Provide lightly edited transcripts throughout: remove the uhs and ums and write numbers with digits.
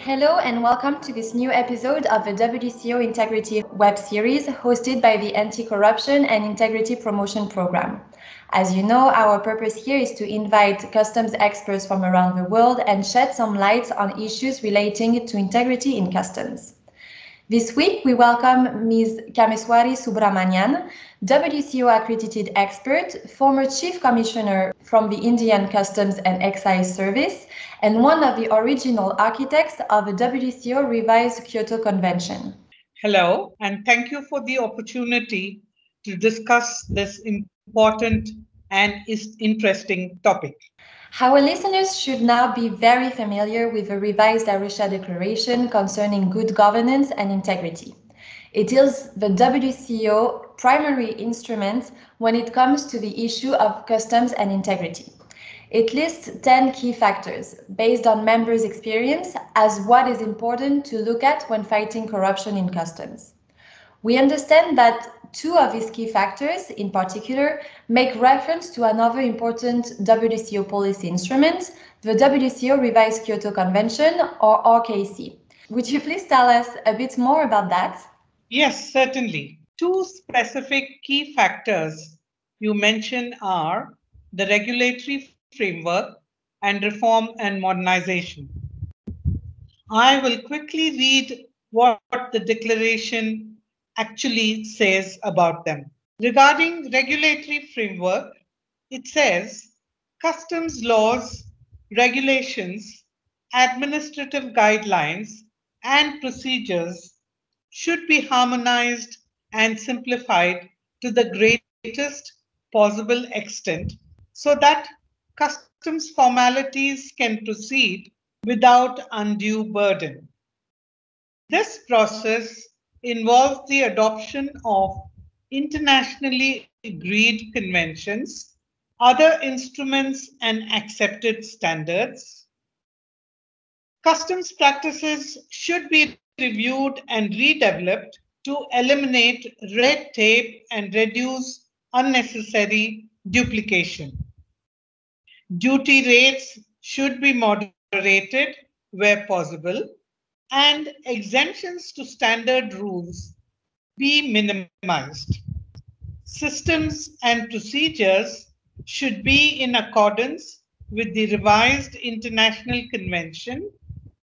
Hello and welcome to this new episode of the WCO Integrity web series hosted by the Anti-Corruption and Integrity Promotion Program. As you know, our purpose here is to invite customs experts from around the world and shed some light on issues relating to integrity in customs. This week, we welcome Ms. Kameswari Subramanian, WCO accredited expert, former Chief Commissioner from the Indian Customs and Excise Service, and one of the original architects of the WCO revised Kyoto Convention. Hello, and thank you for the opportunity to discuss this important and interesting topic. Our listeners should now be very familiar with the revised Arusha Declaration concerning good governance and integrity. It is the WCO primary instrument when it comes to the issue of customs and integrity. It lists 10 key factors based on members' experience as what is important to look at when fighting corruption in customs. We understand that two of these key factors, in particular, make reference to another important WCO policy instrument, the WCO Revised Kyoto Convention, or RKC. Would you please tell us a bit more about that? Yes, certainly. Two specific key factors you mention are the regulatory framework and reform and modernization. I will quickly read what the declaration actually says about them. Regarding regulatory framework, it says customs laws, regulations, administrative guidelines, and procedures should be harmonized and simplified to the greatest possible extent so that customs formalities can proceed without undue burden. This process involves the adoption of internationally agreed conventions, other instruments and accepted standards. Customs practices should be reviewed and redeveloped to eliminate red tape and reduce unnecessary duplication. Duty rates should be moderated where possible, and exemptions to standard rules be minimized. Systems and procedures should be in accordance with the revised International Convention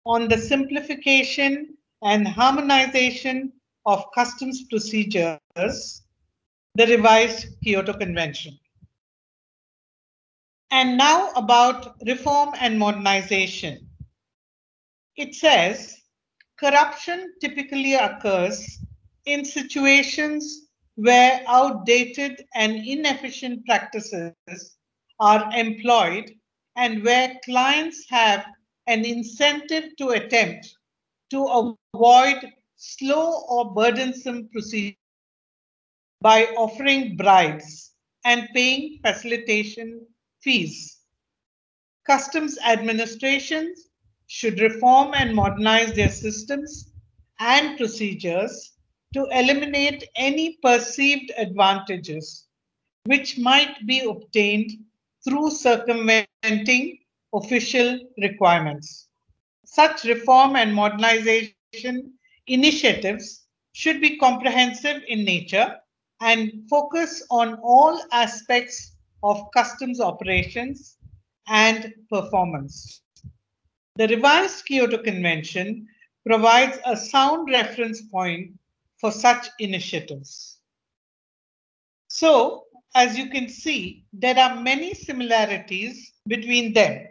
on the simplification and harmonization of customs procedures, the revised Kyoto Convention. And now about reform and modernization. It says, corruption typically occurs in situations where outdated and inefficient practices are employed and where clients have an incentive to attempt to avoid slow or burdensome procedures by offering bribes and paying facilitation fees. Customs administrations should reform and modernize their systems and procedures to eliminate any perceived advantages which might be obtained through circumventing official requirements. Such reform and modernization initiatives should be comprehensive in nature and focus on all aspects of customs operations and performance. The revised Kyoto Convention provides a sound reference point for such initiatives. So, as you can see, there are many similarities between them,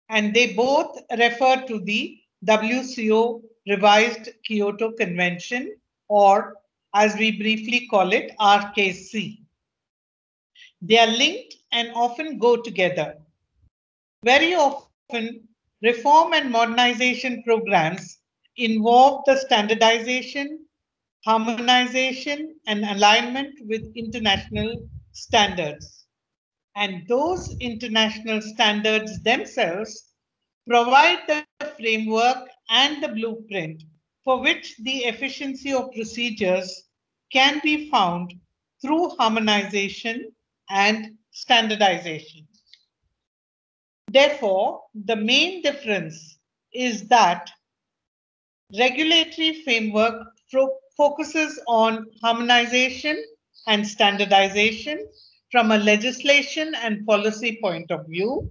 and they both refer to the WCO Revised Kyoto Convention, or as we briefly call it, RKC. They are linked and often go together. Very often, reform and modernization programs involve the standardization, harmonization, and alignment with international standards. And those international standards themselves provide the framework and the blueprint for which the efficiency of procedures can be found through harmonization and standardization. Therefore, the main difference is that regulatory framework focuses on harmonization and standardization from a legislation and policy point of view,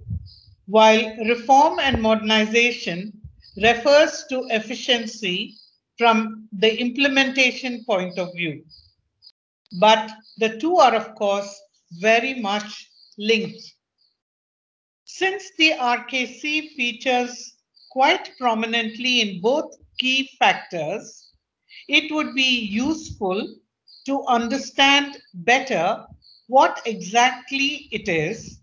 while reform and modernization refers to efficiency from the implementation point of view. But the two are, of course, very much linked. Since the RKC features quite prominently in both key factors, it would be useful to understand better what exactly it is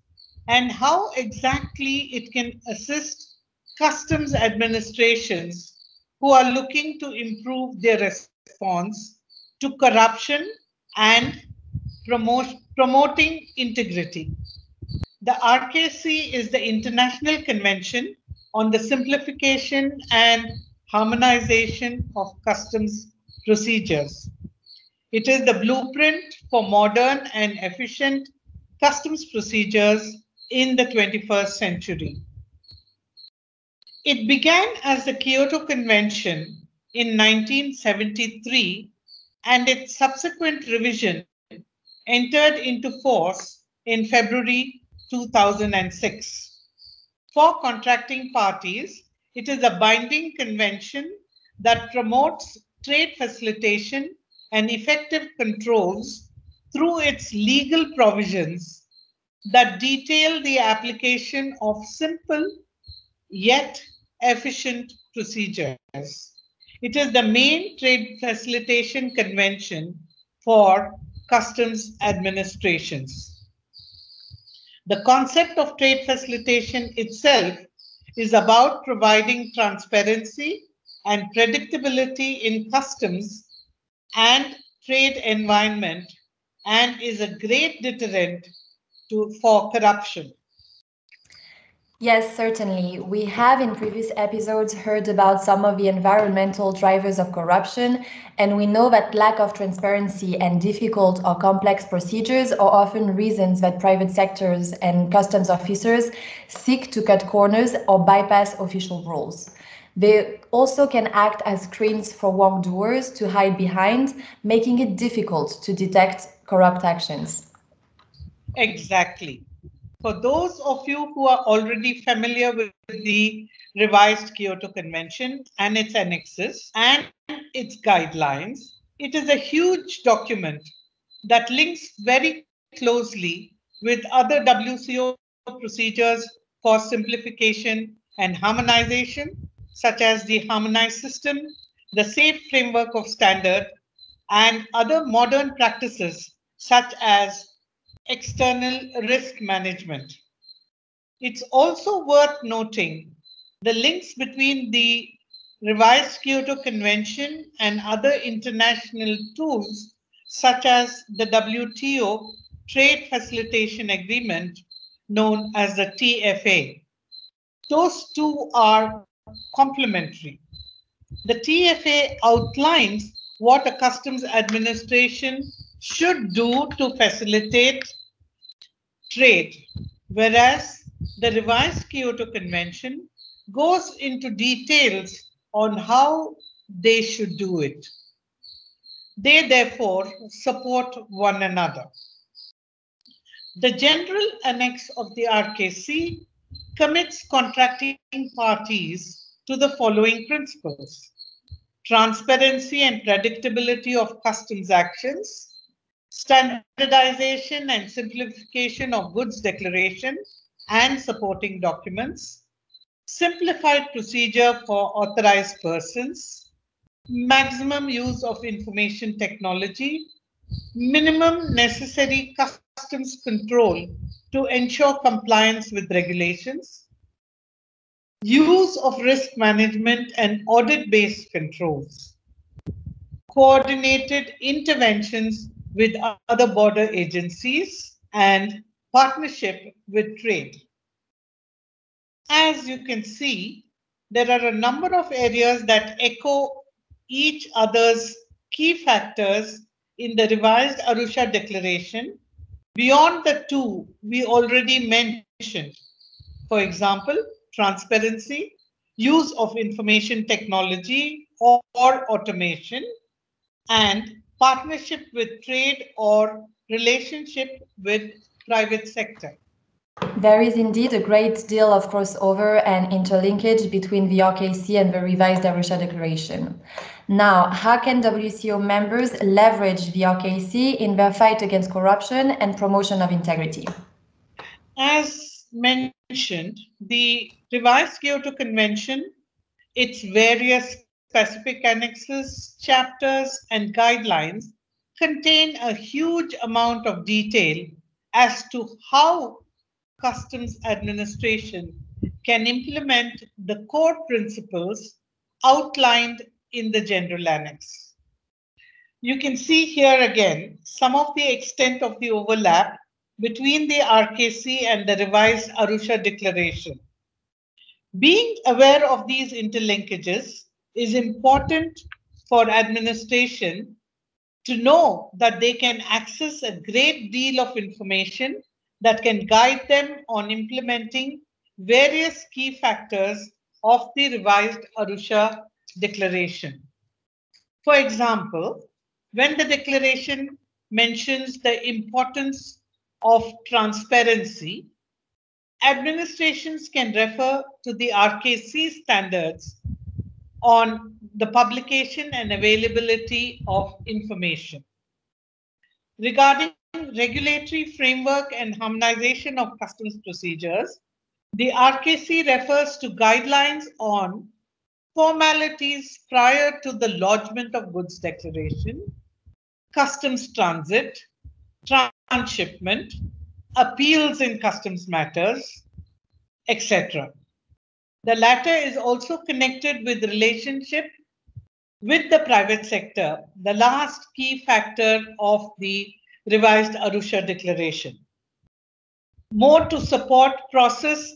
and how exactly it can assist customs administrations who are looking to improve their response to corruption and promoting integrity. The RKC is the International Convention on the Simplification and Harmonization of Customs Procedures. It is the blueprint for modern and efficient customs procedures in the 21st century. It began as the Kyoto Convention in 1973, and its subsequent revision entered into force in February 2006. For contracting parties, it is a binding convention that promotes trade facilitation and effective controls through its legal provisions that detail the application of simple yet efficient procedures. It is the main trade facilitation convention for customs administrations. The concept of trade facilitation itself is about providing transparency and predictability in customs and trade environment, and is a great deterrent for corruption. Yes, certainly. We have in previous episodes heard about some of the environmental drivers of corruption, and we know that lack of transparency and difficult or complex procedures are often reasons that private sectors and customs officers seek to cut corners or bypass official rules. They also can act as screens for wrongdoers to hide behind, making it difficult to detect corrupt actions. Exactly. For those of you who are already familiar with the revised Kyoto Convention and its annexes and its guidelines, it is a huge document that links very closely with other WCO procedures for simplification and harmonization, such as the harmonized system, the safe framework of standard, and other modern practices such as external risk management. It's also worth noting the links between the revised Kyoto Convention and other international tools such as the WTO Trade Facilitation Agreement, known as the TFA. Those two are complementary. The TFA outlines what a customs administration should do to facilitate trade, whereas the revised Kyoto Convention goes into details on how they should do it. They therefore support one another. The General Annex of the RKC commits contracting parties to the following principles: transparency and predictability of customs actions, standardization and simplification of goods declaration and supporting documents, simplified procedure for authorized persons, maximum use of information technology, minimum necessary customs control to ensure compliance with regulations, use of risk management and audit-based controls, coordinated interventions with other border agencies, and partnership with trade. As you can see, there are a number of areas that echo each other's key factors in the revised Arusha Declaration beyond the two we already mentioned. For example, transparency, use of information technology, or automation, and partnership with trade or relationship with private sector. There is indeed a great deal of crossover and interlinkage between the RKC and the revised Arusha Declaration. Now, how can WCO members leverage the RKC in their fight against corruption and promotion of integrity? As mentioned, the revised Kyoto Convention, its various specific annexes, chapters, and guidelines contain a huge amount of detail as to how customs administration can implement the core principles outlined in the general annex. You can see here again some of the extent of the overlap between the RKC and the revised Arusha Declaration. Being aware of these interlinkages is important for administration to know that they can access a great deal of information that can guide them on implementing various key factors of the revised Arusha Declaration. For example, when the declaration mentions the importance of transparency, administrations can refer to the RKC standards on the publication and availability of information. Regarding regulatory framework and harmonization of customs procedures, the RKC refers to guidelines on formalities prior to the lodgement of goods declaration, customs transit, transshipment, appeals in customs matters, etc. The latter is also connected with relationship with the private sector, the last key factor of the revised Arusha Declaration. More to support process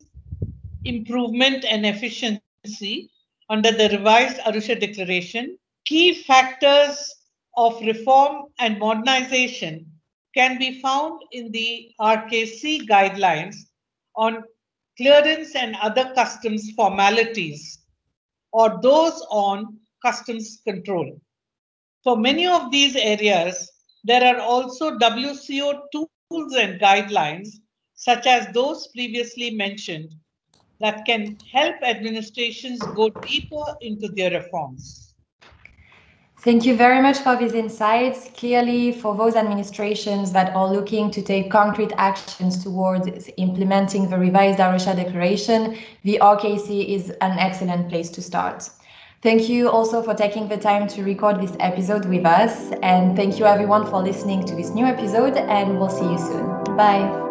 improvement and efficiency under the revised Arusha Declaration, key factors of reform and modernization can be found in the RKC guidelines on clearance and other customs formalities, or those on customs control. For many of these areas, there are also WCO tools and guidelines, such as those previously mentioned, that can help administrations go deeper into their reforms. Thank you very much for these insights. Clearly, for those administrations that are looking to take concrete actions towards implementing the revised Arusha Declaration, the RKC is an excellent place to start. Thank you also for taking the time to record this episode with us. And thank you everyone for listening to this new episode, and we'll see you soon. Bye.